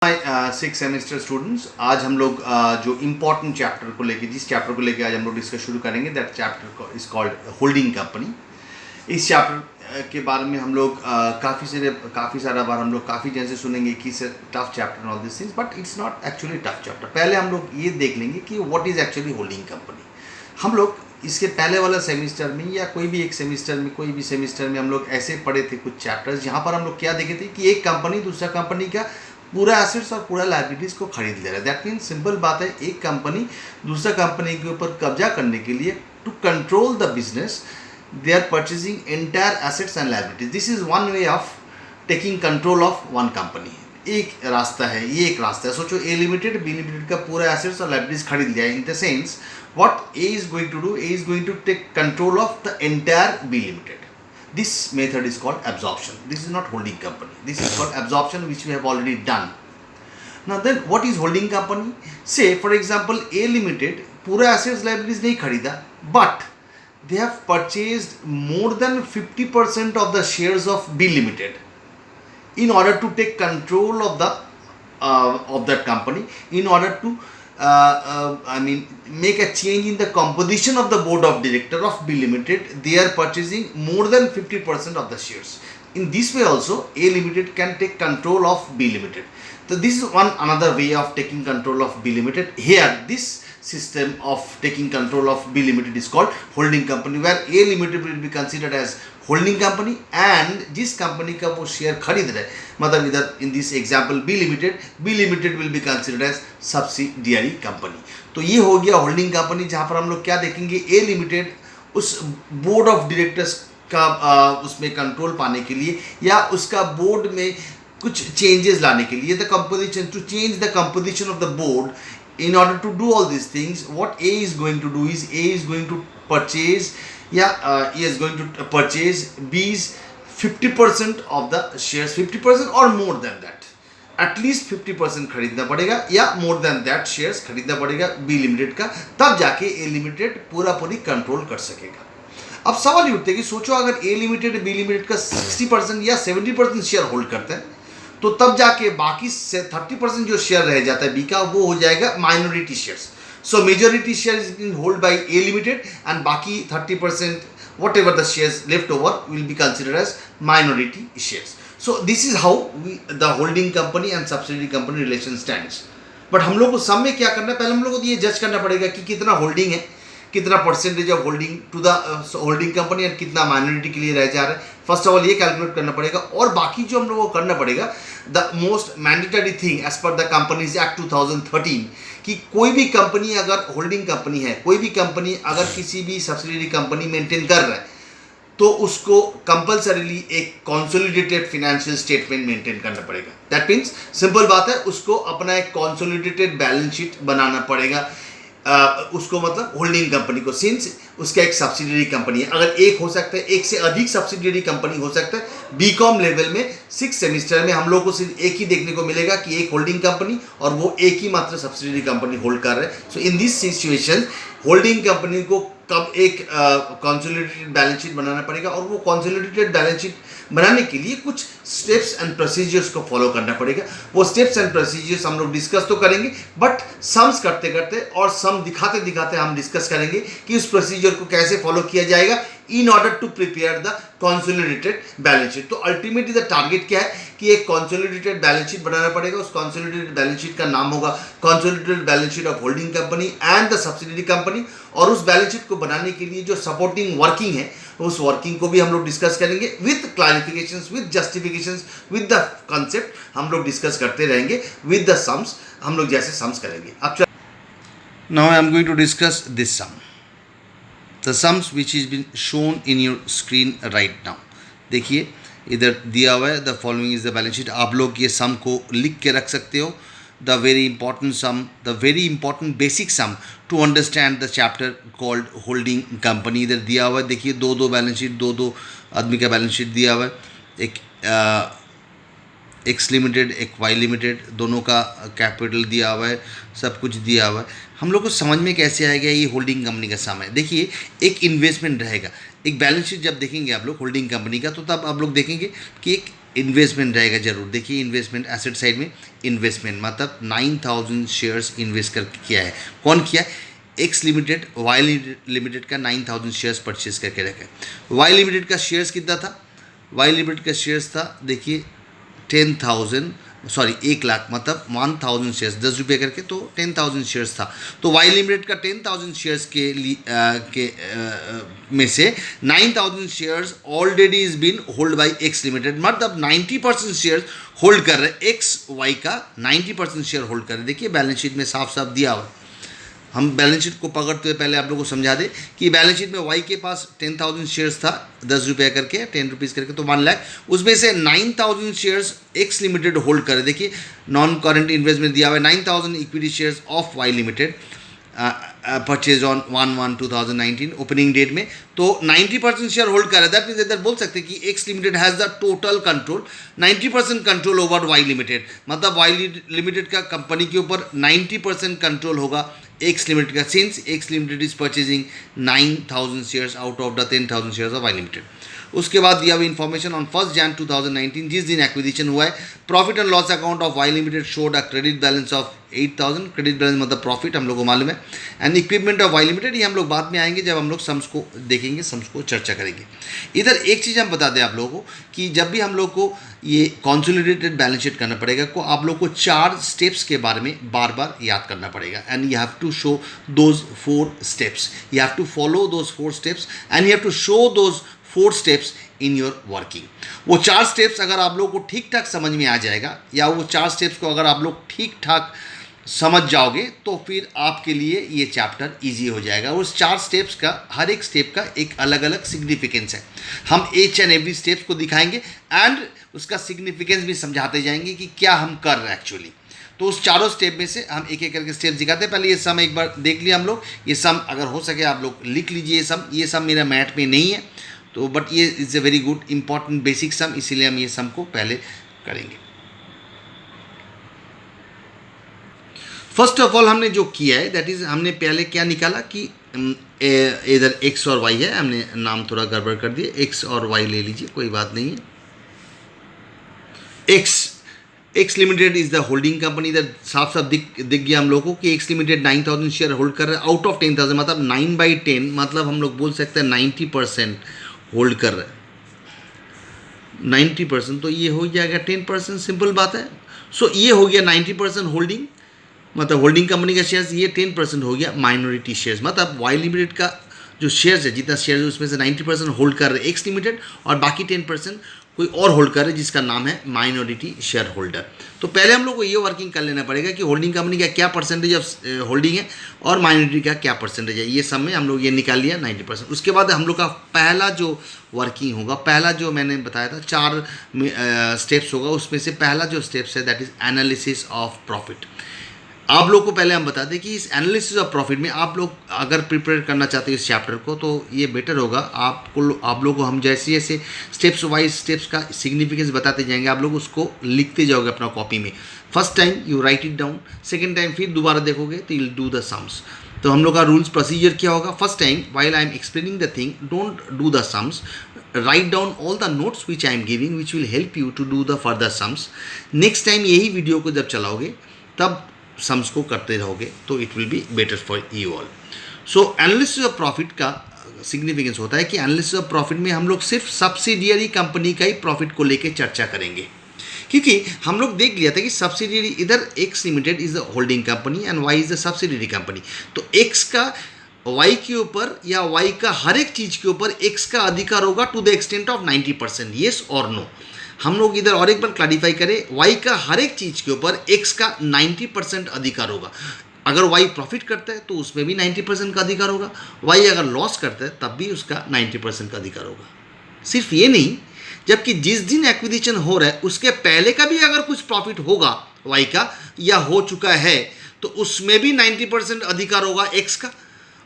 Six semester students, आज हम लोग जो इम्पोर्टेंट चैप्टर को लेके जिस चैप्टर को लेके आज हम लोग डिस्कस शुरू करेंगे, that chapter is called holding company. इस चैप्टर के बारे में हम लोग काफ़ी सारा बार हम लोग काफ़ी जैसे सुनेंगे कि it's tough chapter all this things, but it's not actually tough chapter. पहले हम लोग ये देख लेंगे कि what is actually holding company. हम लोग इसके पहले वाला सेमिस्टर में या कोई भी सेमिस्टर में हम लोग ऐसे पढ़े थे कुछ चैप्टर्स, जहाँ पर हम लोग क्या देखे थे कि एक कंपनी दूसरा कंपनी का पूरा एसेट्स और पूरा लायबिलिटीज़ को खरीद ले रहा है। दैट मीन्स सिंपल बात है, एक कंपनी दूसरा कंपनी के ऊपर कब्जा करने के लिए to control the business they are purchasing entire assets and liabilities. This is one way of taking control of one company. एक रास्ता है, ये एक रास्ता है। सोचो ए लिमिटेड बी लिमिटेड का पूरा एसेट्स और लायबिलिटीज खरीद लिया। In the sense what A is going to do, A is going to take control of the entire B limited. This method is called absorption. This is not holding company. This is called absorption, which we have already done. Now then, what is holding company? Say for example, A Limited पूरा assets liabilities नहीं खरीदा, but they have purchased more than 50% of the shares of B Limited in order to take control of that company, in order to make a change in the composition of the board of director of B Limited. They are purchasing more than 50% of the shares. In this way also, A Limited can take control of B Limited. So this is another way of taking control of B Limited. Here, this system of taking control of B Limited is called holding company, where A Limited will be considered as holding company and जिस कंपनी का वो share खरीद रहे, मतलब इधर in this example B limited will be considered as subsidiary company. तो ये हो गया होल्डिंग कंपनी, जहाँ पर हम लोग क्या देखेंगे, ए लिमिटेड उस बोर्ड ऑफ डायरेक्टर्स का उसमें कंट्रोल पाने के लिए या उसका बोर्ड में कुछ चेंजेस लाने के लिए, the composition, to change the composition of the board, in order to do all these things, what A is going to do is A is going to purchase he is going to purchase B's 50% of the shares, 50% or more than that, at least 50% खरीदना पड़ेगा या more than that shares खरीदना पड़ेगा B limited का, तब जाके A limited पूरी control कर सकेगा। अब सवाल ये उठते कि सोचो अगर A लिमिटेड B लिमिटेड का 60% या 70% शेयर होल्ड करते हैं, तो तब जाके बाकी से 30% जो शेयर रह जाता है बी का, वो हो जाएगा minority shares. So majority share is been hold by A limited and बाकी 30% whatever the shares left over will be considered as minority shares. So this is how the holding company and subsidiary company relation stands. But हम लोग को सब में क्या करना है, पहले हम लोग को ये जज करना पड़ेगा कि कितना होल्डिंग है, कितना percentage of holding to the holding company और कितना माइनॉरिटी के लिए रह जा रहा है। फर्स्ट ऑफ ऑल ये कैलकुलेट करना पड़ेगा, और बाकी जो हम लोगों को करना पड़ेगा, the most mandatory thing as per the companies act 2013, कि कोई भी कंपनी अगर होल्डिंग कंपनी है, कोई भी कंपनी अगर किसी भी सब्सिडियरी कंपनी मेंटेन कर रहा है, तो उसको कंपल्सरीली एक कंसोलिडेटेड फाइनेंशियल स्टेटमेंट मेंटेन करना पड़ेगा। दैट मीन्स सिंपल बात है, उसको अपना एक कंसोलिडेटेड बैलेंस शीट बनाना पड़ेगा। उसको मतलब होल्डिंग कंपनी को, सिंस उसका एक सब्सिडियरी कंपनी है, अगर एक हो सकता है, एक से अधिक सब्सिडियरी कंपनी हो सकता है। बीकॉम लेवल में 6 सेमिस्टर में हम लोग को सिर्फ एक ही देखने को मिलेगा कि एक होल्डिंग कंपनी और वो एक ही मात्र सब्सिडियरी कंपनी होल्ड कर रहे हैं। So in this situation holding company को कब एक कंसोलिडेटेड बैलेंस शीट बनाना पड़ेगा, और वो कंसोलिडेटेड बैलेंस शीट बनाने के लिए कुछ स्टेप्स एंड प्रोसीजर्स को फॉलो करना पड़ेगा। वो स्टेप्स एंड प्रोसीजर्स हम लोग डिस्कस तो करेंगे, बट सम्स करते करते और सम दिखाते दिखाते हम डिस्कस करेंगे कि उस प्रोसीजर को कैसे फॉलो किया जाएगा in order to prepare the consolidated balance sheet. तो अल्टीमेटली द टारगेट क्या है कि एक कंसोलिडेटेड बैलेंस शीट बनाना पड़ेगा। उस कंसोलिडेटेड बैलेंस शीट का नाम होगा consolidated balance sheet of holding company and the subsidiary company, और उस बैलेंस शीट को बनाने के लिए जो सपोर्टिंग वर्किंग है, उस वर्किंग को भी हम लोग डिस्कस करेंगे with clarifications, with justifications, with the concept हम लोग डिस्कस करते रहेंगे, विद द सम्स हम लोग जैसे सम्स करेंगे। अब now I am going to discuss this sum, the sums which is been shown in your screen right now। देखिए इधर दिया हुआ है, the following is the balance sheet. आप लोग ये सम को लिख के रख सकते हो, the very important sum, the very important basic sum to understand the chapter called holding company. इधर दिया हुआ है, देखिए दो बैलेंस शीट, दो आदमी का बैलेंस शीट दिया हुआ है, एक एक्स लिमिटेड, एक वाई लिमिटेड, दोनों का कैपिटल दिया हुआ है, सब कुछ दिया हुआ है। हम लोग को समझ में कैसे आएगा ये होल्डिंग कंपनी का सम है। देखिए एक इन्वेस्टमेंट रहेगा, एक बैलेंस शीट जब देखेंगे आप लोग होल्डिंग कंपनी का, तो तब आप लोग देखेंगे कि एक इन्वेस्टमेंट रहेगा जरूर। देखिए इन्वेस्टमेंट एसेट साइड में इन्वेस्टमेंट मतलब 9000 शेयर्स इन्वेस्ट कर किया है। कौन किया है? एक्स लिमिटेड वाई लिमिटेड का 9000 शेयर्स परचेज करके रखा है। वाई लिमिटेड का शेयर्स कितना था? वाई लिमिटेड का शेयर्स था देखिए 1 लाख मतलब 1000 शेयर्स 10 रुपये करके, तो 10000 शेयर्स था। तो वाई लिमिटेड का 10000 शेयर्स में से 9000 shares already is been hold by X limited, मतलब 90% शेयर्स होल्ड कर रहे एक्स वाई का 90% शेयर होल्ड कर रहे। देखिए बैलेंस शीट में साफ साफ दिया हुआ। हम बैलेंस शीट को पकड़ते हुए पहले आप लोगों को समझा दें कि बैलेंस शीट में वाई के पास 10000 शेयर्स था 10 रुपये करके 10 रुपीज़ करके, तो 1 लाख। उसमें से 9000 शेयर्स एक्स लिमिटेड होल्ड करे। देखिए नॉन करेंट इन्वेस्टमेंट दिया हुआ है 9000 equity shares of Y limited purchase on 1/1/2019 opening date में, तो 90% शेयर होल्ड कर रहा है। दैट मीन्स इधर बोल सकते हैं कि X limited has the total control 90% control over Y limited, मतलब वाई लिमिटेड का कंपनी के ऊपर 90% कंट्रोल होगा एक्स लिमिटेड का, since X limited is purchasing 9000 shares out of the 10000 shares of Y limited. उसके बाद दिया हुआ इन्फॉर्मेशन ऑन 1 Jan 2019 जिस दिन एक्विजिशन हुआ है, profit and loss account of Y limited showed a credit balance of 8000। Credit balance मतलब profit, हम लोग को मालूम है। And equipment of Y limited, ये हम लोग बाद में आएंगे जब हम लोग सम्स को देखेंगे, सम्स को चर्चा करेंगे। इधर एक चीज़ हम बता दें आप लोगों को कि जब भी हम लोग को ये कॉन्सोलिडेटेड बैलेंस शीट करना पड़ेगा को आप लोग को 4 स्टेप्स के बारे में बार बार याद करना पड़ेगा। And you have to show those 4 steps, you have to follow those 4 steps and you have to show those 4 steps in your working. वो 4 स्टेप्स अगर आप लोग को ठीक ठाक समझ में आ जाएगा, या वो 4 स्टेप्स को अगर आप लोग ठीक ठाक समझ जाओगे, तो फिर आपके लिए ये चैप्टर इजी हो जाएगा। उस 4 स्टेप्स का, हर एक स्टेप का एक अलग अलग सिग्निफिकेंस है। हम ईच एंड एवरी स्टेप्स को दिखाएंगे एंड उसका सिग्निफिकेंस भी समझाते जाएंगे कि क्या हम कर रहे हैं एक्चुअली। तो उस चारों स्टेप में से हम एक एक करके स्टेप दिखाते हैं। पहले ये सम एक बार देख लिया हम लोग। ये सम अगर हो सके आप लोग लिख लीजिए। ये सम मेरा मैथ में नहीं है, तो बट ये is a very good important basic सम, इसीलिए हम ये सम को पहले करेंगे। फर्स्ट ऑफ ऑल हमने जो किया है दैट इज़, हमने पहले क्या निकाला कि इधर एक्स और वाई है, हमने नाम थोड़ा गड़बड़ कर दिया, एक्स और वाई ले लीजिए, कोई बात नहीं है। X limited is the holding company. इधर साफ साफ दिख गया हम लोगों को कि एक्स लिमिटेड 9000 शेयर होल्ड कर रहा है आउट ऑफ 10000, मतलब 9/10, मतलब हम लोग बोल सकते हैं 90% होल्ड कर रहा है। 90% तो ये हो जाएगा 10%, सिंपल बात है। सो ये हो गया 90% होल्डिंग, मतलब होल्डिंग कंपनी का शेयर्स, ये 10% हो गया माइनॉरिटी शेयर्स। मतलब वाई लिमिटेड का जो शेयर्स है, जितना शेयर्स है उसमें से 90% होल्ड कर रहे हैं एक्स लिमिटेड, और बाकी 10% कोई और होल्ड कर रहे हैं जिसका नाम है माइनॉरिटी शेयर होल्डर। तो पहले हम लोग को ये वर्किंग कर लेना पड़ेगा कि होल्डिंग कंपनी का क्या परसेंटेज ऑफ होल्डिंग है और माइनॉरिटी का क्या परसेंटेज है। ये सब में हम लोग ये निकाल लिया 90%। उसके बाद हम लोग का पहला जो वर्किंग होगा, पहला जो मैंने बताया था 4 स्टेप्स होगा, उसमें से पहला जो स्टेप्स है that is analysis of profit. आप लोग को पहले हम बता दें कि इस एनालिसिस ऑफ प्रॉफिट में आप लोग अगर प्रिपेयर करना चाहते हो इस चैप्टर को, तो ये बेटर होगा। आप लोग को हम जैसे जैसे स्टेप्स वाइज स्टेप्स का सिग्निफिकेंस बताते जाएंगे, आप लोग उसको लिखते जाओगे अपना कॉपी में। First time you right it down, second time फिर दोबारा देखोगे तो यू डू द सम्स। तो हम लोग का रूल्स प्रोसीजर क्या होगा? First time while I am explaining the thing, don't do the sums, write down all the notes which I am giving which will help you to do the further sums. Next time यही video को जब चलाओगे तब sums को करते रहोगे, तो it will be better for you all. So analysis of profit का सिग्निफिकेंस होता है कि एनालिसिस ऑफ प्रॉफिट में हम लोग सिर्फ सब्सिडियरी कंपनी का ही प्रॉफिट को लेकर चर्चा करेंगे, क्योंकि हम लोग देख लिया था कि सब्सिडियरी इधर X limited is the holding company and Y is the subsidiary company. तो एक्स का वाई के ऊपर या वाई का हर एक चीज़ के ऊपर एक्स का अधिकार होगा to the extent of 90%, yes और नो। हम लोग इधर और एक बार क्लैरिफाई करें, वाई का हर एक चीज़ के ऊपर एक्स का 90% अधिकार होगा। अगर वाई प्रॉफिट करता है तो उसमें भी 90% का अधिकार होगा, वाई अगर लॉस करता है तब भी उसका 90% का अधिकार होगा। सिर्फ ये नहीं, जबकि जिस दिन एक्विजिशन हो रहा है उसके पहले का भी अगर कुछ प्रॉफिट होगा वाई का या हो चुका है तो उसमें भी 90% अधिकार होगा एक्स का,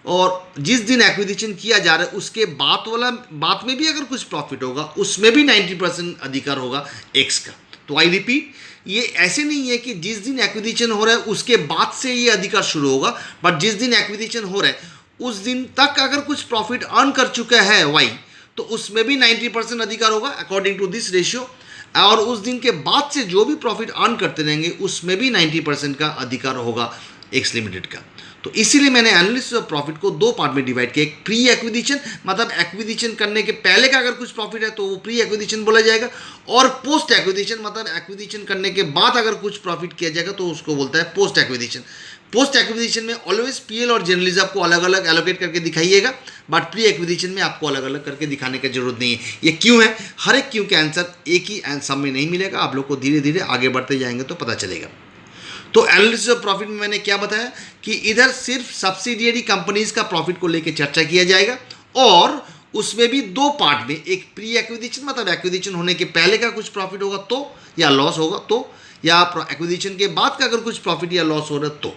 और जिस दिन एक्विजिशन किया जा रहा है उसके बात में भी अगर कुछ प्रॉफिट होगा उसमें भी 90% अधिकार होगा एक्स का। तो आई रिपीट, ये ऐसे नहीं है कि जिस दिन एक्विजिशन हो रहा है उसके बाद से ये अधिकार शुरू होगा, बट जिस दिन एक्विजिशन हो रहा है उस दिन तक अगर कुछ प्रॉफिट अर्न कर चुका है वाई तो उसमें भी 90% अधिकार होगा अकॉर्डिंग टू दिस रेशियो। और उस दिन के बाद से जो भी प्रॉफिट अर्न करते रहेंगे उसमें भी 90% का अधिकार होगा एक्स लिमिटेड का। तो इसीलिए मैंने एनालिसिस ऑफ प्रॉफिट को दो पार्ट में डिवाइड किया। एक प्री एक्विजिशन, मतलब एक्विजिशन करने के पहले का अगर कुछ प्रॉफिट है तो वो प्री एक्विजिशन बोला जाएगा, और पोस्ट एक्विजिशन मतलब एक्विजिशन करने के बाद अगर कुछ प्रॉफिट किया जाएगा तो उसको बोलता है पोस्ट एक्विजिशन। पोस्ट एक्विजिशन में ऑलवेज पीएल और जर्नलिज्म आपको अलग अलग एलोकेट करके दिखाइएगा, बट प्री एक्विजिशन में आपको अलग अलग करके दिखाने की जरूरत नहीं है। ये क्यों है, हर एक क्यों का आंसर एक ही सम में नहीं मिलेगा, आप लोग को धीरे धीरे आगे बढ़ते जाएंगे तो पता चलेगा। तो एनालिसिस ऑफ प्रॉफिट में मैंने क्या बताया कि इधर सिर्फ सब्सिडियरी कंपनीज का प्रॉफिट को लेकर चर्चा किया जाएगा, और उसमें भी दो पार्ट में, एक प्री एक्विजिशन मतलब एक्विजिशन होने के पहले का कुछ प्रॉफिट होगा तो, या लॉस होगा तो, या एक्विजिशन के बाद का अगर कुछ प्रॉफिट या लॉस हो रहा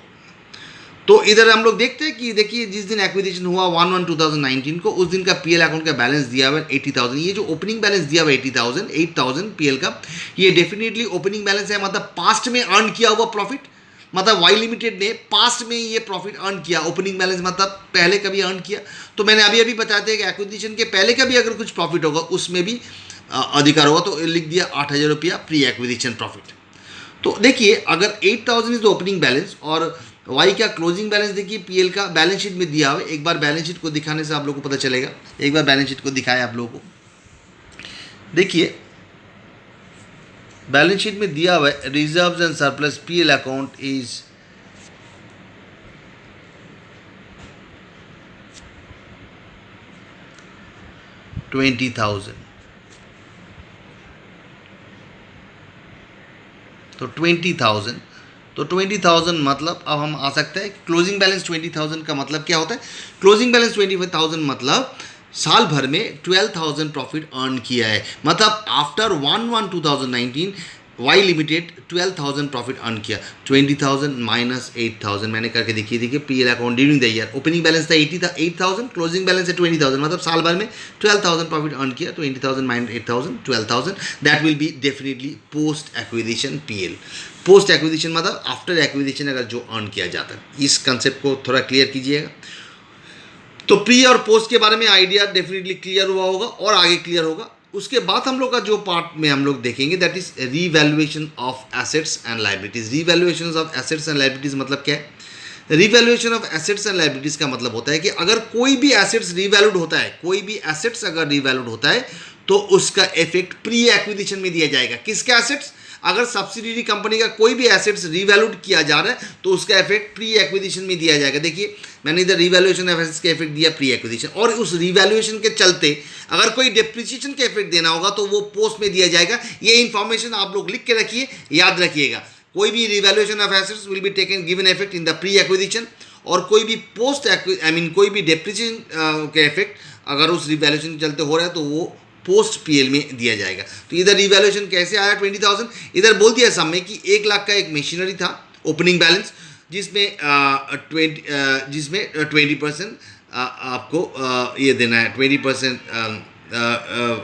तो इधर हम लोग देखते हैं कि देखिए जिस दिन एक्विजिशन हुआ 1/1/2019 को, उस दिन का पीएल अकाउंट का बैलेंस दिया हुआ है 80,000। ये जो ओपनिंग बैलेंस दिया हुआ है 8,000 पीएल का, ये डेफिनेटली ओपनिंग बैलेंस है, मतलब पास्ट में अर्न किया हुआ प्रॉफिट। मतलब वाई लिमिटेड ने पास्ट में ये प्रॉफिट अर्न किया, ओपनिंग बैलेंस मतलब पहले कभी अर्न किया। तो मैंने अभी बताते हैं कि एक्विजिशन के पहले का भी अगर कुछ प्रॉफिट होगा उसमें भी अधिकार होगा, तो लिख दिया 8,000 रुपया प्री एक्विजिशन प्रॉफिट। तो देखिए अगर 8,000 इज द ओपनिंग बैलेंस और वाई का क्लोजिंग बैलेंस देखिए पीएल का बैलेंस शीट में दिया हुआ है। एक बार बैलेंस शीट को दिखाने से आप लोगों को पता चलेगा। एक बार बैलेंस शीट को दिखाए आप लोगों को, देखिए बैलेंस शीट में दिया हुआ है reserves and surplus PL account is $20,000। तो 20,000, तो 20,000 मतलब अब हम आ सकते हैं क्लोजिंग बैलेंस 20,000 का मतलब क्या होता है। क्लोजिंग बैलेंस 25,000 मतलब साल भर में 12,000 प्रॉफिट अर्न किया है, मतलब after 1/1/2019 Y limited 12,000 profit earn किया। 20,000 माइनस 8,000 मैंने करके देखिए PL account during the year. Opening balance था 8,000, क्लोजिंग बैलेंस है 20,000, मतलब साल भर में 12,000 प्रॉफिट अर्न किया। 20,000 minus 8,000 12,000, that will be definitely post acquisition PL. Post acquisition मतलब आफ्टर एक्विजिशन अगर जो अर्न किया जाता है। इस कंसेप्ट को थोड़ा क्लियर कीजिएगा। तो प्री और पोस्ट के बारे में आइडिया डेफिनेटली क्लियर हुआ होगा और आगे क्लियर होगा। उसके बाद हम लोग का जो पार्ट में हम लोग देखेंगे that is revaluation of assets and liabilities. Revaluation of assets and liabilities मतलब क्या है। Revaluation of assets and liabilities का मतलब होता है कि अगर कोई भी एसेट्स रीवैल्यूड होता है, कोई भी एसेट्स अगर रीवैल्यूड होता है तो उसका इफेक्ट प्री एक्विजिशन में दिया जाएगा। किसके एसेट्स, अगर सब्सिडियरी कंपनी का कोई भी एसेट्स रीवैल्यूड किया जा रहा है तो उसका इफेक्ट प्री एक्विजिशन में दिया जाएगा। देखिए मैंने इधर रीवैल्यूएशन ऑफ एसेट्स का इफेक्ट दिया प्री एक्विजिशन, और उस रीवैल्यूएशन के चलते अगर कोई डेप्रिसिएशन का इफेक्ट देना होगा तो वो पोस्ट में दिया जाएगा। ये इन्फॉर्मेशन आप लोग लिख के रखिए, याद रखिएगा। कोई भी revaluation of assets will be taken given effect in the pre acquisition, और कोई भी पोस्ट कोई भी डेप्रिसिएशन का इफेक्ट अगर उस रिवैल्यूएशन के चलते हो रहा है तो वो पोस्ट पीएल में दिया जाएगा। तो इधर रिवैल्यूएशन कैसे आया 20,000, इधर बोल दिया सब में कि 1 लाख का एक मशीनरी था ओपनिंग बैलेंस, जिसमें 20% आपको ये देना है, 20%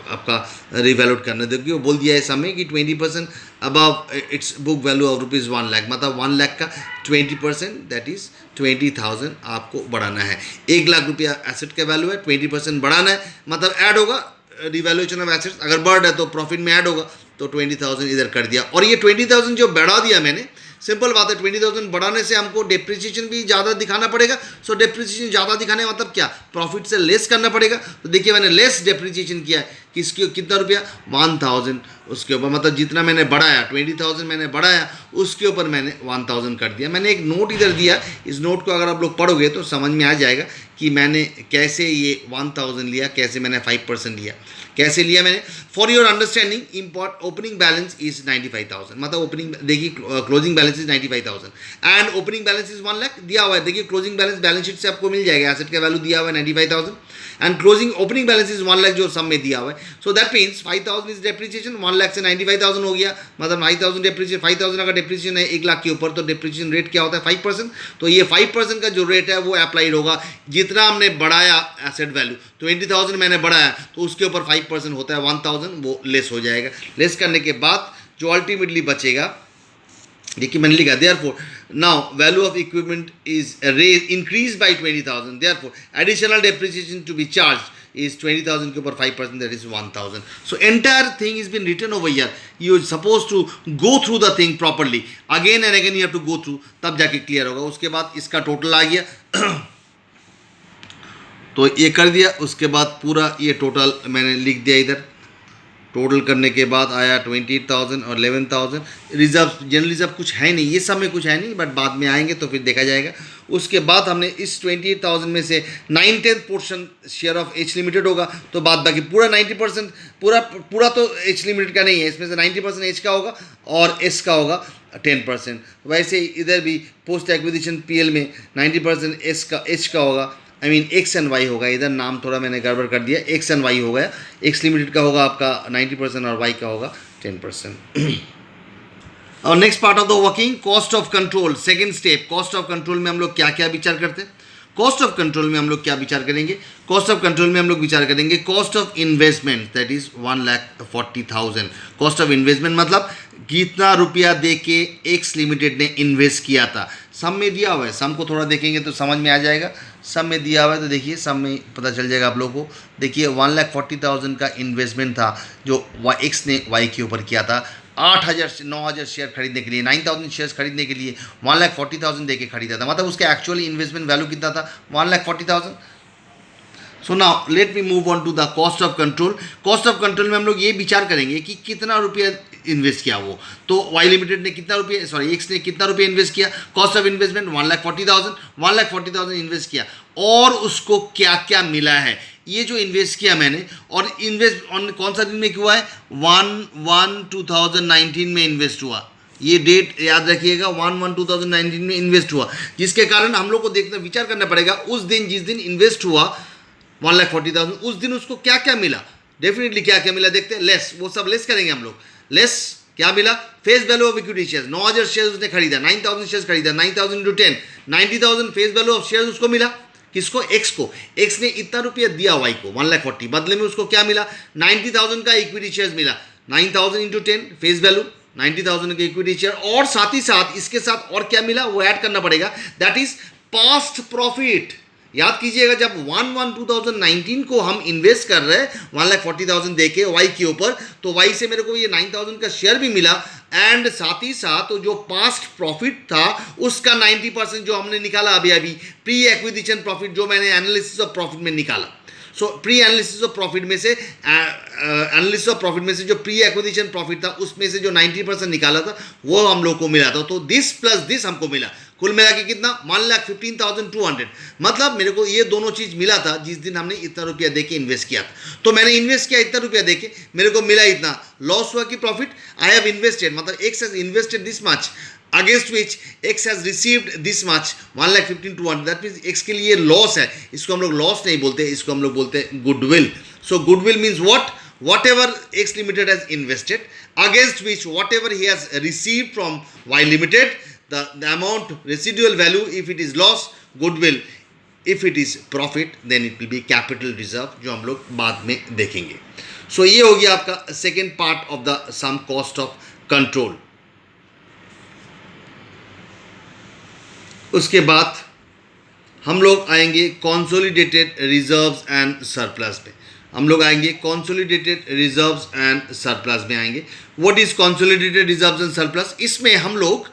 आपका रिवैल्यूड करना। देखिए वो बोल दिया है समय कि 20% above it's book value of ₹1 lakh, मतलब 1 लाख का 20% दैट इज 20,000 आपको बढ़ाना है। 1 लाख रुपया एसेट का वैल्यू है, 20% बढ़ाना है, मतलब ऐड होगा रिवैल्यूएशन ऑफ एसेट्स, अगर बढ़ रहा है तो प्रॉफिट में ऐड होगा। तो 20,000 इधर कर दिया, और ये 20,000 जो बढ़ा दिया मैंने, सिंपल बात है 20,000 बढ़ाने से हमको डेप्रिसिएशन भी ज़्यादा दिखाना पड़ेगा। सो डेप्रिसिएशन ज़्यादा दिखाने मतलब क्या, प्रॉफिट से लेस करना पड़ेगा। तो देखिए मैंने लेस डेप्रिसिएशन किया है, किसके कितना रुपया 1,000 उसके ऊपर, मतलब जितना मैंने बढ़ाया 20,000 मैंने बढ़ाया उसके ऊपर मैंने 1,000 कर दिया। मैंने एक नोट इधर दिया, इस नोट को अगर आप लोग पढ़ोगे तो समझ में आ जाएगा कि मैंने कैसे ये 1,000 लिया, कैसे मैंने 5% लिया, कैसे लिया मैंने। For your understanding import opening balance is 95,000, मतलब ओपनिंग देखिए closing balance is 95,000 and opening balance is 1 lakh दिया हुआ है। देखिए क्लोजिंग बैलेंस बैलेंस शीट से आपको मिल जाएगा, एसेट का वैल्यू दिया हुआ है 95,000 and closing opening balance is 1 lakh जो सब में दिया हुआ है। So that means 5,000 is depreciation, 1 lakh से 95,000 हो गया, मतलब 9,000 डेप्रिसिएशन। 5,000 अगर डेप्रिसिएशन है 1 लाख के ऊपर तो डेप्रिसिएशन रेट क्या होता है 5%। तो ये 5% का जो रेट है वो अप्लाइड होगा। जितना हमने बढ़ाया एसेट वैल्यू 20,000 मैंने बढ़ाया तो उसके ऊपर 5% होता है 1,000, वो लेस हो जाएगा। लेस करने के बाद जो अल्टीमेटली बचेगा, देखिए मैंने लिखा therefore now value of equipment is raise increase by 20,000, therefore additional depreciation to be charge is 20,000 के ऊपर 5%, that is 1,000. So entire thing is been written over here. You are supposed to go through the thing properly. Again and again you have to go through, तब जाके clear होगा. उसके बाद इसका total आ गया तो ये कर दिया. उसके बाद पूरा ये टोटल मैंने लिख दिया इधर. टोटल करने के बाद आया 28,000 और 11,000. रिजर्व, जनरल रिजर्व कुछ है नहीं, ये सब में कुछ है नहीं, बट बाद में आएंगे तो फिर देखा जाएगा. उसके बाद हमने इस 28,000 में से 9/10 portion share of H limited होगा, तो बाद बाकी पूरा 90% पूरा तो एच लिमिटेड का नहीं है, इसमें से 90% एच का होगा और एस का होगा 10%. वैसे इधर भी पोस्ट एक्विजिशन पीएल में 90% एच का होगा, I mean X and Y होगा. इधर नाम थोड़ा मैंने गड़बड़ कर दिया, एक्स एंड वाई हो गया. एक्स लिमिटेड का होगा आपका 90% और वाई का होगा 10%. और next part of the working, cost of control. Second step, cost of control में हम लोग क्या क्या विचार करते हैं. कॉस्ट ऑफ कंट्रोल में हम लोग क्या विचार करेंगे. कॉस्ट ऑफ कंट्रोल में हम लोग विचार करेंगे cost of investment, that is 1,40,000. Cost of investment मतलब कितना रुपया दे के एक्स लिमिटेड ने इन्वेस्ट किया था. सम में दिया हुआ है, सम को थोड़ा देखेंगे तो समझ में आ जाएगा. सम में दिया हुआ है तो देखिए, सम में पता चल जाएगा आप लोगों को. देखिए 1,40,000 का इन्वेस्टमेंट था जो एक्स ने वाई के ऊपर किया था. 9,000 शेयर खरीदने के लिए, 9,000 शेयर्स खरीदने के लिए 1,40,000 दे के खरीदा था. मतलब उसका एक्चुअली इन्वेस्टमेंट वैल्यू कितना था, 1,40,000. So now let me move on to the cost of control. Cost of control में हम लोग ये विचार करेंगे कि कितना रुपया इन्वेस्ट किया वो. तो वाई लिमिटेड ने कितना रुपया, सॉरी एक्स ने कितना रुपया इन्वेस्ट किया. कॉस्ट ऑफ इन्वेस्टमेंट 1,40,000 इन्वेस्ट किया, और उसको क्या क्या मिला है. ये जो इन्वेस्ट किया मैंने, और इन्वेस्ट ऑन कौन सा दिन में हुआ है, 1/1/2019 में इन्वेस्ट हुआ. ये डेट याद रखिएगा, 1/1/2019 में इन्वेस्ट हुआ, जिसके कारण हम लोग को देखना विचार करना पड़ेगा उस दिन जिस दिन इन्वेस्ट हुआ 1,40,000, उस दिन उसको क्या क्या मिला. डेफिनेटली क्या क्या मिला देखते हैं. लेस, वो सब लेस करेंगे हम लोग. लेस क्या मिला, face value of equity shares. 9,000 shares उसने खरीदा, 9,000 शेयर्स खरीदा, 9,000 × 10, 90,000 फेस वैल्यू ऑफ शेयर्स उसको मिला. किसको, एक्स को. एक्स ने इतना रुपया दिया वाई को 1,40,000, बदले में उसको क्या मिला, 90,000 का इक्विटी शेयर्स मिला. 9,000 × 10 फेस वैल्यू 90,000 के इक्विटी शेयर, और साथ ही साथ इसके साथ और क्या मिला वो ऐड करना पड़ेगा, दैट इज पास्ट प्रॉफिट. याद कीजिएगा, जब 1/1/2019 को हम इन्वेस्ट कर रहे हैं 1,40,000 दे के वाई के ऊपर, तो वाई से मेरे को ये 9,000 का शेयर भी मिला, एंड साथ ही साथ तो जो पास्ट प्रॉफिट था उसका 90% जो हमने निकाला अभी प्री एक्विजिशन प्रॉफिट, जो मैंने एनालिसिस ऑफ प्रॉफिट में निकाला. सो प्री एनालिसिस ऑफ प्रॉफिट में से, एनालिसिस ऑफ प्रॉफिट में से जो प्री एक्विजिशन प्रॉफिट था उसमें से जो 90% निकाला था वो हम लोग को मिला था. तो दिस प्लस दिस हमको मिला, कुल मिला के कितना, 1,15,200. मतलब मेरे को ये दोनों चीज़ मिला था जिस दिन हमने इतना रुपया दे के इन्वेस्ट किया था. तो मैंने इन्वेस्ट किया इतना रुपया दे के, मेरे को मिला इतना. लॉस हुआ कि प्रॉफिट, आई हैव इन्वेस्टेड, मतलब x has invested this much against which x has received this much 1,15,200. That means x के लिए लॉस है. इसको हम लोग लॉस नहीं बोलते, इसको हम लोग बोलते हैं goodwill. So goodwill means whatever X Limited has invested, against which whatever he has received from Y Limited, the amount residual value, if it is loss, goodwill, if it is profit, then it will be capital reserve, जो हम लोग बाद में देखेंगे. So ये हो गया आपका second part of the sum cost of control. उसके बाद हम लोग आएंगे consolidated reserves and surplus पे. हम लोग आएंगे consolidated reserves and surplus में आएंगे. What is consolidated reserves and surplus? इसमें हम लोग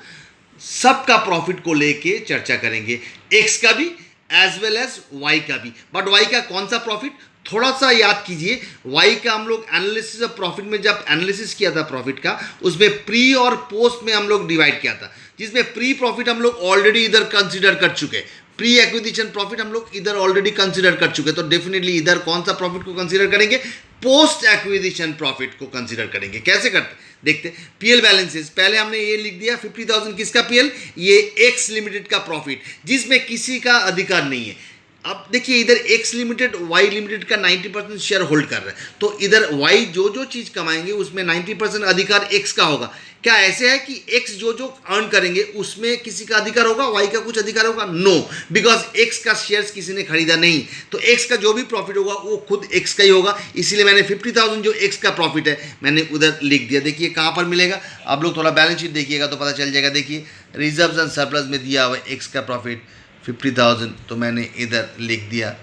सबका प्रॉफिट को लेके चर्चा करेंगे, एक्स का भी एज वेल एज वाई का भी. बट वाई का कौन सा प्रॉफिट, थोड़ा सा याद कीजिए. वाई का हम लोग एनालिसिस ऑफ प्रॉफिट में जब एनालिसिस किया था प्रॉफिट का, उसमें प्री और पोस्ट में हम लोग डिवाइड किया था, जिसमें प्री प्रॉफिट हम लोग ऑलरेडी इधर कंसिडर कर चुके. प्री एक्विजिशन प्रॉफिट हम लोग इधर ऑलरेडी कंसिडर कर चुके, तो डेफिनेटली इधर कौन सा प्रॉफिट को कंसिडर करेंगे, पोस्ट एक्विजिशन प्रॉफिट को कंसिडर करेंगे. कैसे करते देखते. पीएल बैलेंसेस, पहले हमने ये लिख दिया 50,000 किसका पीएल, ये एक्स लिमिटेड का प्रॉफिट जिसमें किसी का अधिकार नहीं है. अब देखिए इधर एक्स लिमिटेड वाई लिमिटेड का 90% शेयर होल्ड कर रहा है, तो इधर वाई जो जो चीज़ कमाएंगे उसमें 90% अधिकार एक्स का होगा. क्या ऐसे है कि एक्स जो जो अर्न करेंगे उसमें किसी का अधिकार होगा, वाई का कुछ अधिकार होगा? नो, बिकॉज एक्स का शेयर्स किसी ने खरीदा नहीं, तो एक्स का जो भी प्रॉफिट होगा वो खुद एक्स का ही होगा. इसीलिए मैंने 50,000 जो एक्स का प्रॉफिट है मैंने उधर लिख दिया. देखिए कहाँ पर मिलेगा, आप लोग थोड़ा बैलेंस शीट देखिएगा तो पता चल जाएगा. देखिए रिजर्व्स एंड सरप्लस में दिया हुआ एक्स का प्रॉफिट 50,000, तो मैंने इधर लिख दिया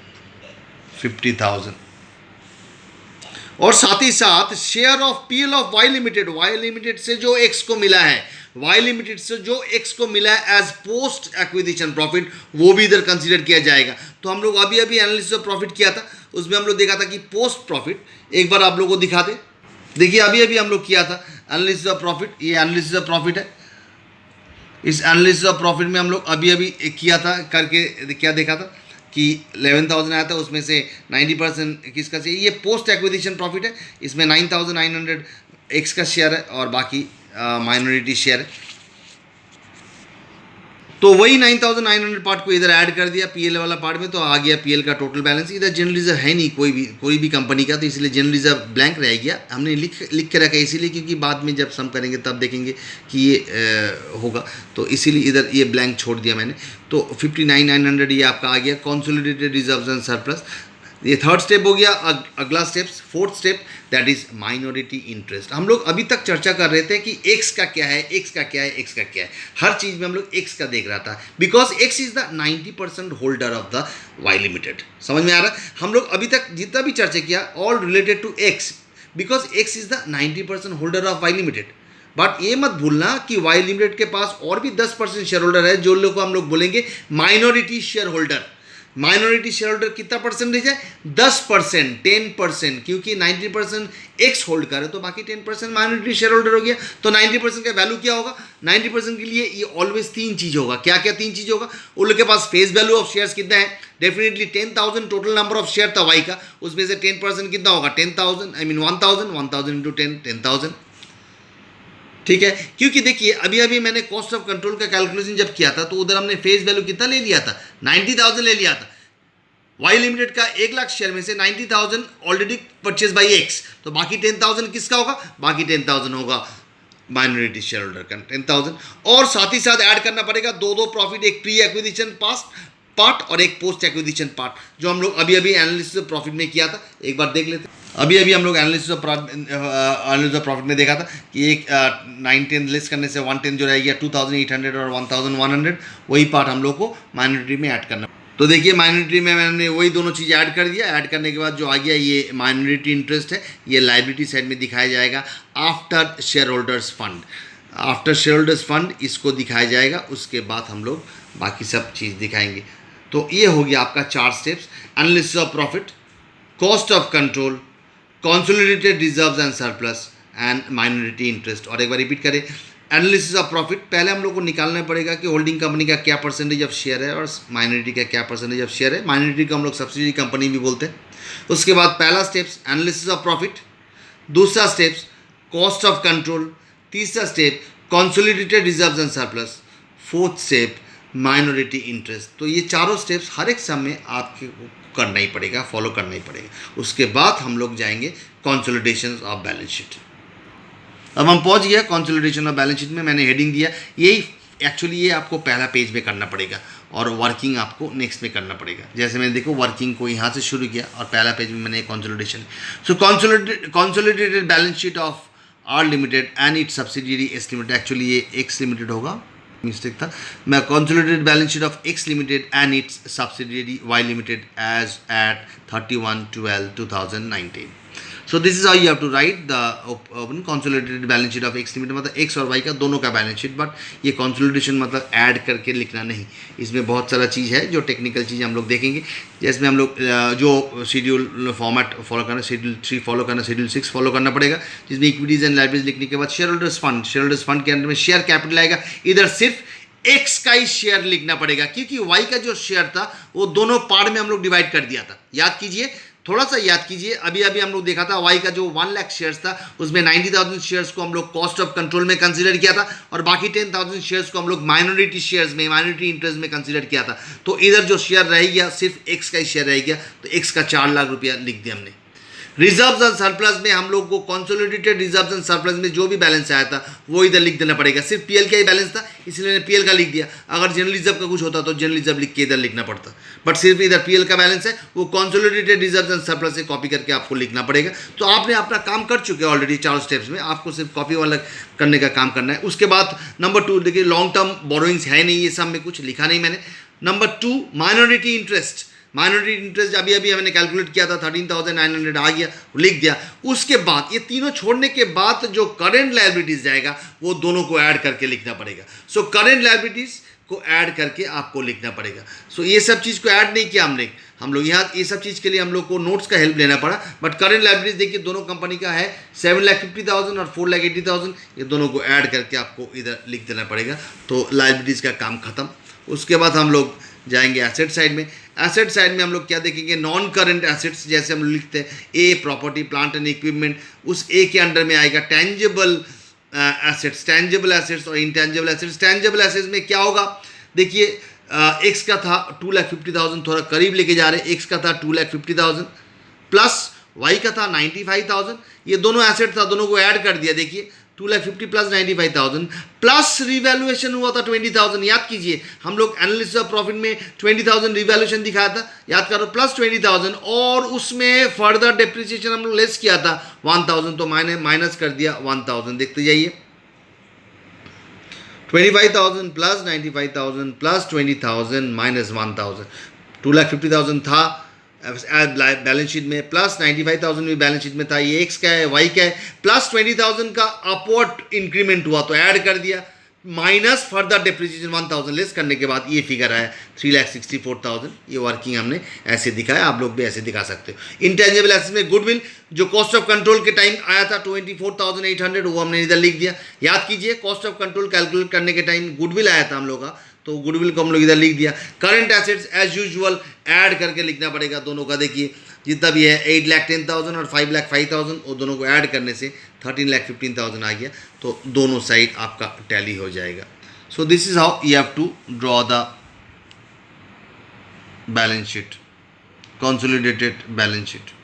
50,000. और साथ ही साथ share of PL of Y limited, Y limited से जो एक्स को मिला है, वाई लिमिटेड से जो एक्स को मिला है एज पोस्ट एक्विजिशन प्रॉफिट, वो भी इधर कंसीडर किया जाएगा। तो हम लोग अभी अभी एनालिसिस ऑफ प्रॉफिट किया था, उसमें हम लोग देखा था कि पोस्ट प्रॉफिट, एक बार आप लोगों को दिखा दे। देखिए अभी अभी हम लोग किया था एनालिसिस ऑफ प्रॉफिट, ये एनालिसिस ऑफ प्रॉफिट है। इस एनालिसिस ऑफ प्रॉफिट में हम लोग अभी अभी किया था, करके क्या देखा था कि 11,000 आया था, उसमें से 90% किसका चाहिए, ये पोस्ट एक्विजिशन प्रॉफिट है। इसमें 9,900 एक्स का शेयर है और बाकी माइनॉरिटी शेयर है। तो वही 9,900 पार्ट को इधर ऐड कर दिया पीएल वाला पार्ट में, तो आ गया पीएल का टोटल बैलेंस। इधर जनरल रिजर्व है नहीं कोई भी कंपनी का, तो इसलिए जनरल रिजर्व ब्लैंक रह गया। हमने लिख के रखा इसीलिए क्योंकि बाद में जब सम करेंगे तब देखेंगे कि ये होगा, तो इसीलिए इधर ये ब्लैंक छोड़ दिया मैंने। तो 59,900 ये आपका आ गया कंसोलिडेटेड रिजर्व्स एंड सरप्लस। ये थर्ड स्टेप हो गया। अगला step, fourth step, that is minority interest. हम लोग अभी तक चर्चा कर रहे थे कि एक्स का क्या है, एक्स का क्या है, एक्स का क्या है, हर चीज़ में हम लोग एक्स का देख रहा था, because X is the 90% holder of the Y limited. समझ में आ रहा है? हम लोग अभी तक जितना भी चर्चा किया all related to X, because X is the 90% holder of Y limited. But ये मत भूलना कि वाई लिमिटेड के पास और भी 10% शेयर होल्डर है, जो लोग को हम लोग बोलेंगे minority share holder. Minority share holder कितना परसेंटेज है? 10%, 10%, क्योंकि 90% एक्स होल्ड करे तो बाकी 10% माइनॉरिटी शेयर होल्डर हो गया। तो 90% का वैल्यू क्या होगा? 90% के लिए ये ऑलवेज तीन चीज होगा। क्या क्या तीन चीज होगा? उन लोग के पास फेस वैल्यू ऑफ शेयर्स कितना है? Definitely 10,000 total number of share था वाई का, उसमें से 10% कितना होगा? 10,000, आई मीन 1,000 इंटू 10, 10,000। ठीक है, क्योंकि देखिए अभी अभी मैंने कॉस्ट ऑफ कंट्रोल का कैलकुलेशन जब किया था तो उधर हमने फेस वैल्यू कितना ले लिया था? 90,000 ले लिया था। वाई लिमिटेड का 1 लाख शेयर में से 90,000 ऑलरेडी परचेज बाई एक्स, तो बाकी 10,000 किसका होगा? बाकी 10,000 होगा माइनॉरिटी शेयर होल्डर का 10,000। और साथ ही साथ ऐड करना पड़ेगा दो प्रॉफिट, एक प्री एक्विजिशन पार्ट और एक पोस्ट एक्विजिशन पार्ट, जो हम लोग अभी अभी एनालिसिस ऑफ प्रॉफिट में किया था। एक बार देख लेते हैं। अभी अभी हम लोग एनालिसिस ऑफ प्रॉफिट में देखा था कि एक 9/10 लेस करने से 1/10 जो रह गया 2,800 और 1,100, वही पार्ट हम लोग को माइनॉरिटी में ऐड करना। तो देखिए माइनॉरिटी में मैंने वही दोनों चीज़ ऐड कर दिया। ऐड करने के बाद जो आ गया ये माइनॉरिटी इंटरेस्ट है, ये लायबिलिटी साइड में दिखाया जाएगा after share holders fund. After share holders fund इसको दिखाया जाएगा, उसके बाद हम लोग बाकी सब चीज़ दिखाएंगे। तो ये हो गया आपका 4 steps: analysis of profit, cost of control, consolidated reserves and surplus and minority interest. और एक बार रिपीट करें, एनालिसिस ऑफ प्रॉफिट, पहले हम लोग को निकालना पड़ेगा कि होल्डिंग कंपनी का क्या परसेंटेज ऑफ शेयर है और माइनॉरिटी का क्या परसेंटेज ऑफ शेयर है। माइनॉरिटी को हम लोग सब्सिडी कंपनी भी बोलते हैं। उसके बाद पहला स्टेप्स एनालिसिस ऑफ प्रॉफिट, दूसरा स्टेप्स कॉस्ट ऑफ कंट्रोल, तीसरा step consolidated reserves and surplus, fourth step minority interest. तो ये चारों स्टेप्स हर एक सम में आपके करना ही पड़ेगा, फॉलो करना ही पड़ेगा। उसके बाद हम लोग जाएंगे कंसोलिडेशन ऑफ बैलेंस शीट। अब हम पहुंच गया कंसोलिडेशन ऑफ बैलेंस शीट में, मैंने हेडिंग दिया। यही एक्चुअली ये आपको पहला पेज में करना पड़ेगा और वर्किंग आपको नेक्स्ट में करना पड़ेगा। जैसे मैंने देखो वर्किंग को यहाँ से शुरू किया और पहला पेज में मैंने consolidation. So consolidated balance sheet of R limited and its subsidiary X limited, actually ये एक्स लिमिटेड होगा, मिस्टेक था। मैं consolidated balance sheet of X limited and its subsidiary Y limited as at 31/12/2019। So this is how you have to write the open consolidated balance sheet of X limited, मतलब X और Y का दोनों का balance sheet. But ये consolidation मतलब add करके लिखना नहीं, इसमें बहुत सारा चीज़ है जो टेक्निकल चीज़ हम लोग देखेंगे। जैसे हम लोग जो शेड्यूल फॉर्मेट फॉलो करना, शेड्यूल 3 फॉलो करना, शेड्यूल 6 फॉलो करना पड़ेगा, जिसमें इक्विटीज एंड लायबिलिटीज लिखने के बाद share holders fund, share holders fund के अंदर में शेयर कैपिटल आएगा। इधर सिर्फ एक्स का ही शेयर लिखना पड़ेगा, क्योंकि वाई का जो शेयर था वो दोनों पार्ट में हम लोग डिवाइड कर दिया था। याद कीजिए, थोड़ा सा याद कीजिए, अभी अभी हम लोग देखा था वाई का जो 1 लाख शेयर्स था उसमें 90,000 शेयर्स को हम लोग कॉस्ट ऑफ कंट्रोल में कंसीडर किया था और बाकी 10,000 शेयर्स को हम लोग माइनॉरिटी शेयर्स में, माइनॉरिटी इंटरेस्ट में कंसीडर किया था। तो इधर जो शेयर रह गया सिर्फ एक्स का ही शेयर रह गया, तो एक्स का 4 लाख रुपया लिख दिया हमने। रिजर्व्स एंड सरप्लस में हम लोग को कंसोलिडेटेड रिजर्व्स एंड सरप्लस में जो भी बैलेंस आया था वो इधर लिख देना पड़ेगा। सिर्फ पीएल का ही बैलेंस था इसलिए मैंने पीएल का लिख दिया। अगर जनरल रिजर्व का कुछ होता तो जनरल रिजर्व लिख के इधर लिखना पड़ता, बट सिर्फ इधर पीएल का बैलेंस है, वो कंसोलिडेटेड रिजर्व्स एंड सरप्लस से कॉपी करके आपको लिखना पड़ेगा। तो आपने अपना काम कर चुके हैं ऑलरेडी 4 स्टेप्स में, आपको सिर्फ कॉपी वाला करने का काम करना है। उसके बाद नंबर 2 देखिए, लॉन्ग टर्म बोरोइंग्स है नहीं, ये सब में कुछ लिखा नहीं मैंने। Number 2 minority interest. Minority interest अभी अभी हमने कैलकुलेट किया था 13,900 आ गया, लिख दिया। उसके बाद ये तीनों छोड़ने के बाद जो करेंट लायबिलिटीज जाएगा वो दोनों को ऐड करके लिखना पड़ेगा। सो करेंट लायबिलिटीज को ऐड करके आपको लिखना पड़ेगा। सो ये सब चीज़ को ऐड नहीं किया हमने, हम लोग यहाँ ये सब चीज़ के लिए हम लोग को नोट्स का हेल्प लेना पड़ा। बट करेंट लायबिलिटीज देखिए दोनों कंपनी का है 7,50,000 और 4,80,000, ये दोनों को ऐड करके आपको इधर लिख देना पड़ेगा। तो लायबिलिटीज़ का काम खत्म। उसके बाद हम लोग जाएंगे एसेट साइड में। एसेट साइड में हम लोग क्या देखेंगे, नॉन करेंट एसेट्स, जैसे हम लोग लिखते हैं a property plant and equipment, उस ए के अंडर में आएगा टेंजिबल एसेट्स, टेंजिबल एसेट्स और इंटेंजिबल एसेट्स। टेंजिबल एसेट्स में क्या होगा, देखिए एक्स का था 2,50,000, थोड़ा करीब लेके जा रहे हैं, एक्स का था 2,50,000 प्लस वाई का था 95,000, ये दोनों एसेट था, दोनों को ऐड कर दिया। देखिए 2,50,000 प्लस 95,000 प्लस रिवैल्यूएशन हुआ था 20,000। याद कीजिए हम लोग एनालिसिस ऑफ प्रॉफिट में 20,000 रिवैल्यूएशन दिखाया था, याद करो, प्लस 20,000 और उसमें फर्दर डेप्रिसिएशन हम लोग लेस किया था 1,000, तो मैंने माइनस कर दिया 1,000। देखते जाइए 25,000 प्लस 95,000 प्लस 20,000 माइनस 1,000, 2,50,000 था बैलेंस शीट में, प्लस 95,000 भी बैलेंस शीट में था। ये एक्स का है, वाई का है, प्लस 20,000 का अपवर्ड इंक्रीमेंट हुआ तो ऐड कर दिया, माइनस फर्दर डेप्रिसिएशन 1,000 लेस करने के बाद ये फिगर आया 3,64,000। ये वर्किंग हमने ऐसे दिखाया, आप लोग भी ऐसे दिखा सकते हो। इंटेंजिबल एसेट्स में गुडविल जो कॉस्ट ऑफ कंट्रोल के टाइम आया था 24,800, वो हमने इधर लिख दिया। याद कीजिए कॉस्ट ऑफ कंट्रोल कैलकुलेट करने के टाइम गुडविल आया था हम लोग का, तो गुडविल को हम लोग इधर लिख दिया। Current assets as usual add करके लिखना पड़ेगा दोनों का। देखिए जितना भी है 8,10,000 और 5,05,000, वो दोनों को ऐड करने से 13,15,000 आ गया, तो दोनों साइड आपका टैली हो जाएगा। So this is how you have to draw the balance sheet, consolidated balance sheet.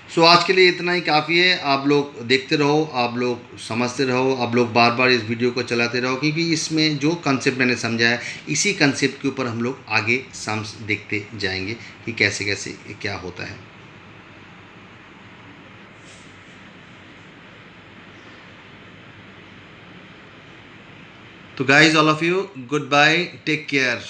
So आज के लिए इतना ही काफ़ी है। आप लोग देखते रहो, आप लोग समझते रहो, आप लोग बार बार इस वीडियो को चलाते रहो, क्योंकि इसमें जो कंसेप्ट मैंने समझाया इसी कंसेप्ट के ऊपर हम लोग आगे देखते जाएंगे कि कैसे कैसे क्या होता है। तो guys all of you, goodbye, take care.